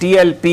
TLP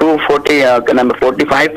245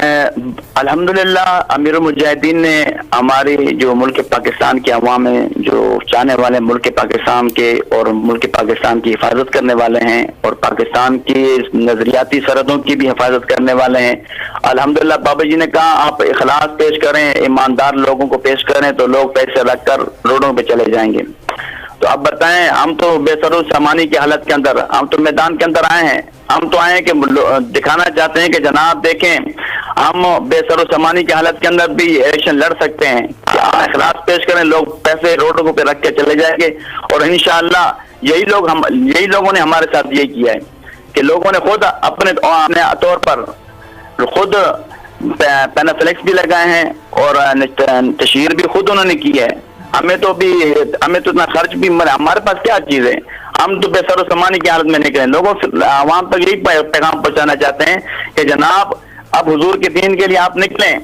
الحمدللہ امیر المجاہدین نے ہماری جو ملک پاکستان کے عوام ہیں، جو چاہنے والے ملک پاکستان کے اور ملک پاکستان کی حفاظت کرنے والے ہیں اور پاکستان کی نظریاتی سرحدوں کی بھی حفاظت کرنے والے ہیں، الحمدللہ بابا جی نے کہا آپ اخلاص پیش کریں، ایماندار لوگوں کو پیش کریں تو لوگ پیسے رکھ کر روڈوں پہ چلے جائیں گے۔ تو اب بتائیں، ہم تو بے سر و سامانی کی حالت کے اندر، ہم تو میدان کے اندر آئے ہیں، ہم تو آئے ہیں کہ دکھانا چاہتے ہیں کہ جناب دیکھیں ہم بے سر و سامانی کی حالت کے اندر بھی الیکشن لڑ سکتے ہیں، آپ اخلاص پیش کریں، لوگ پیسے روڈوں پہ رکھ کے چلے جائیں گے۔ اور انشاءاللہ یہی لوگوں نے ہمارے ساتھ یہ کیا ہے کہ لوگوں نے خود اپنے طور پر خود پینافلیکس بھی لگائے ہیں اور تشہیر بھی خود انہوں نے کی ہے۔ ہمیں تو اتنا خرچ بھی، ہمارے پاس کیا چیز ہے، ہم تو بے سر و سامانی کی حالت میں نکلیں۔ لوگوں سے عوام تک یہی پیغام پہنچانا چاہتے ہیں کہ جناب اب حضور کے دین کے لیے آپ نکلیں،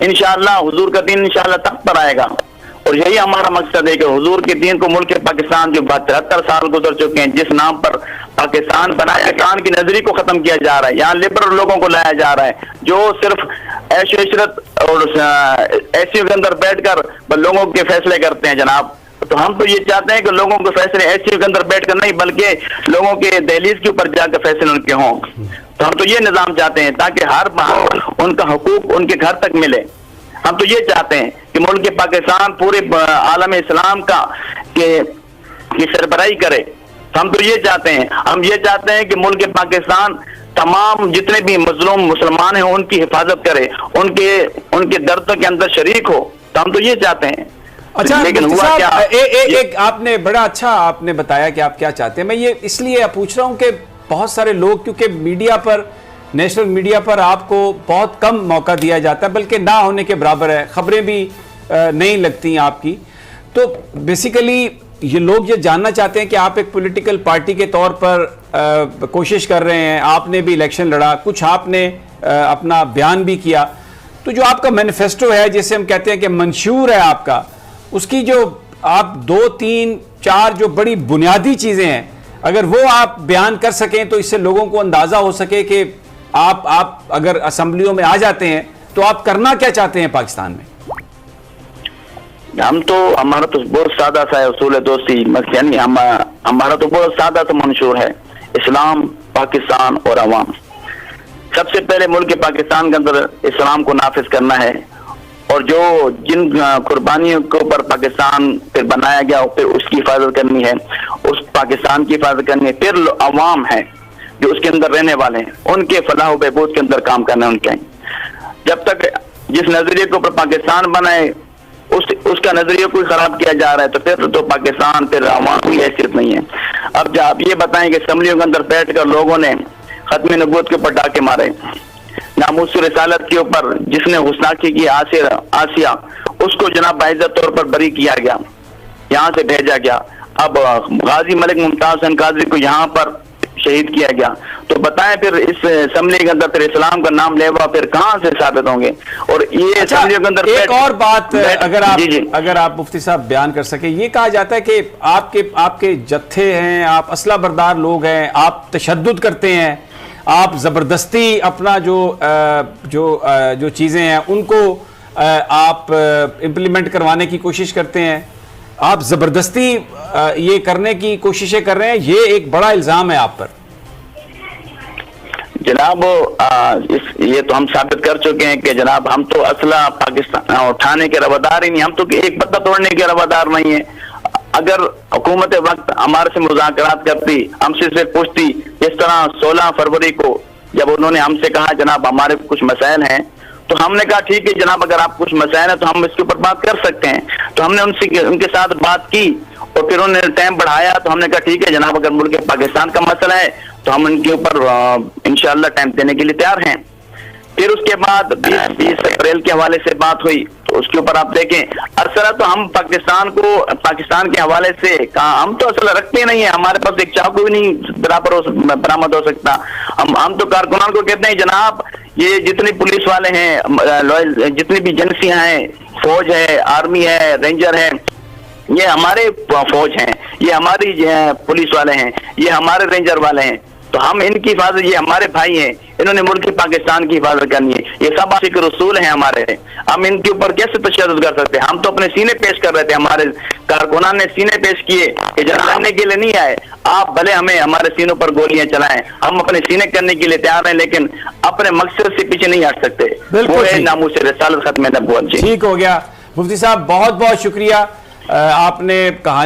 انشاءاللہ حضور کا دین انشاءاللہ تخت پر آئے گا۔ اور یہی ہمارا مقصد ہے کہ حضور کے دین کو ملک پاکستان جو 73 سال گزر چکے ہیں، جس نام پر پاکستان بنایا، پاکستان کی نظریے کو ختم کیا جا رہا ہے، یہاں لبرل لوگوں کو لایا جا رہا ہے جو صرف عیش و عشرت اور ایسی کے اندر بیٹھ کر لوگوں کے فیصلے کرتے ہیں جناب۔ تو ہم تو یہ چاہتے ہیں کہ لوگوں کے فیصلے ایسی کے اندر بیٹھ کر نہیں بلکہ لوگوں کے دہلیز کے اوپر جا کر فیصلے ان کے ہوں۔ تو ہم تو یہ نظام چاہتے ہیں تاکہ ہر ان کا حقوق ان کے گھر تک ملے۔ ہم تو یہ چاہتے ہیں کہ ملک پاکستان پورے عالم اسلام کا کی سربراہی کرے۔ ہم تو یہ چاہتے ہیں، ہم یہ چاہتے ہیں کہ ملک پاکستان تمام جتنے بھی مظلوم مسلمان ہیں ان کی حفاظت کرے، ان کے درد کے اندر شریک ہو۔ تو ہم تو یہ چاہتے ہیں۔ اچھا لیکن ہوا کیا، ایک آپ نے بڑا اچھا آپ نے بتایا کہ آپ کیا چاہتے ہیں۔ میں یہ اس لیے پوچھ رہا ہوں کہ بہت سارے لوگ، کیونکہ میڈیا پر، نیشنل میڈیا پر آپ کو بہت کم موقع دیا جاتا ہے، بلکہ نہ ہونے کے برابر ہے، خبریں بھی نہیں لگتی ہیں آپ کی، تو بیسیکلی یہ لوگ یہ جاننا چاہتے ہیں کہ آپ ایک پولیٹیکل پارٹی کے طور پر کوشش کر رہے ہیں، آپ نے بھی الیکشن لڑا، کچھ آپ نے اپنا بیان بھی کیا، تو جو آپ کا مینیفیسٹو ہے جسے ہم کہتے ہیں کہ منشور ہے آپ کا، اس کی جو آپ 2 3 4 جو بڑی بنیادی چیزیں ہیں اگر وہ آپ بیان کر سکیں تو اس سے لوگوں کو اندازہ ہو سکے کہ آپ اگر اسمبلیوں میں آ جاتے ہیں تو آپ کرنا کیا چاہتے ہیں پاکستان میں۔ ہمارا تو بہت سادہ سا ہے اصول دوستی، یعنی ہمارا تو بہت سادہ سا منشور ہے، اسلام، پاکستان اور عوام۔ سب سے پہلے ملک پاکستان کے اندر اسلام کو نافذ کرنا ہے، اور جن قربانیوں کے اوپر پاکستان پھر بنایا گیا پھر اس کی حفاظت کرنی ہے، اس پاکستان کی حفاظت کرنی ہے۔ پھر عوام ہے جو اس کے اندر رہنے والے ہیں، ان کے فلاح و بہبود کے اندر کام کرنا ہے ان کے۔ جب تک جس نظریے کے اوپر پاکستان بنائے اس کا نظریہ کوئی خراب کیا جا رہا ہے تو پھر تو پاکستان پھر عوام کی حیثیت نہیں ہے۔ اب جب آپ یہ بتائیں کہ اسمبلیوں کے اندر بیٹھ کر لوگوں نے ختم نبوت کے پٹاخے مارے، ناموس رسالت کے اوپر جس نے گستاخی کی آسیہ، اس کو جناب باعزت طور پر بری کیا گیا، یہاں سے بھیجا گیا۔ اب غازی ملک ممتاز حسین قادری کو یہاں پر شہید کیا گیا، تو بتائیں پھر اس اسمبلی کے اندر پھر اسلام کا نام لیوا پھر کہاں سے ثابت ہوں گے؟ اور یہ اسمبلیوں کے اندر ایک اور بات اگر آپ مفتی صاحب بیان کر سکیں، یہ کہا جاتا ہے کہ آپ کے جتھے ہیں، آپ اسلحہ بردار لوگ ہیں، آپ تشدد کرتے ہیں، آپ زبردستی اپنا جو چیزیں ہیں ان کو آپ امپلیمنٹ کروانے کی کوشش کرتے ہیں، آپ زبردستی یہ کرنے کی کوششیں کر رہے ہیں، یہ ایک بڑا الزام ہے آپ پر۔ جناب یہ تو ہم ثابت کر چکے ہیں کہ جناب ہم تو اسلحہ پاکستان اٹھانے کے روادار ہی نہیں، ہم تو ایک پتہ توڑنے کے روادار نہیں ہیں۔ اگر حکومت وقت ہمارے سے مذاکرات کرتی، ہم سے پوچھتی، جس طرح 16 فروری کو جب انہوں نے ہم سے کہا جناب ہمارے کچھ مسائل ہیں، تو ہم نے کہا ٹھیک ہے جناب اگر آپ کچھ مسائل ہیں تو ہم اس کے اوپر بات کر سکتے ہیں۔ تو ہم نے ان کے ساتھ بات کی اور پھر انہوں نے ٹائم بڑھایا، تو ہم نے کہا ٹھیک ہے جناب اگر ملک پاکستان کا مسئلہ ہے تو ہم ان کے اوپر انشاءاللہ ٹائم دینے کے لیے تیار ہیں۔ پھر اس کے بعد 20 اپریل کے حوالے سے بات ہوئی، تو اس کے اوپر آپ دیکھیں اصل تو ہم پاکستان کے حوالے سے کہا ہم تو اصل رکھتے نہیں ہیں، ہمارے پاس ایک چاقو بھی نہیں برآمد ہو سکتا۔ ہم تو کارکنان کو کہتے ہیں جناب یہ جتنی پولیس والے ہیں، جتنی بھی ایجنسیاں ہیں، فوج ہے، آرمی ہے، رینجر ہے، یہ ہمارے فوج ہیں، یہ ہماری پولیس والے ہیں، یہ ہمارے رینجر والے ہیں، تو ہم ان کی حفاظت، یہ ہمارے بھائی ہیں، انہوں نے ملک پاکستان کی حفاظت کرنی ہے. یہ سب عاشق رسول ہیں ہمارے. ہم ان کے اوپر کیسے تشدد کر سکتے ہیں؟ ہم تو اپنے سینے پیش کر رہے تھے, ہمارے کارکنان نے سینے پیش کیے کہ جنگ لڑنے کے لیے نہیں آئے. آپ بھلے ہمیں ہمارے سینوں پر گولیاں چلائیں, ہم اپنے سینے کرنے کے لیے تیار ہیں, لیکن اپنے مقصد سے پیچھے نہیں ہٹ سکتے. وہ ہے ناموس رسالت ختم نبوت. ٹھیک ہو گیا مفتی صاحب, بہت بہت شکریہ. آپ نے کہانی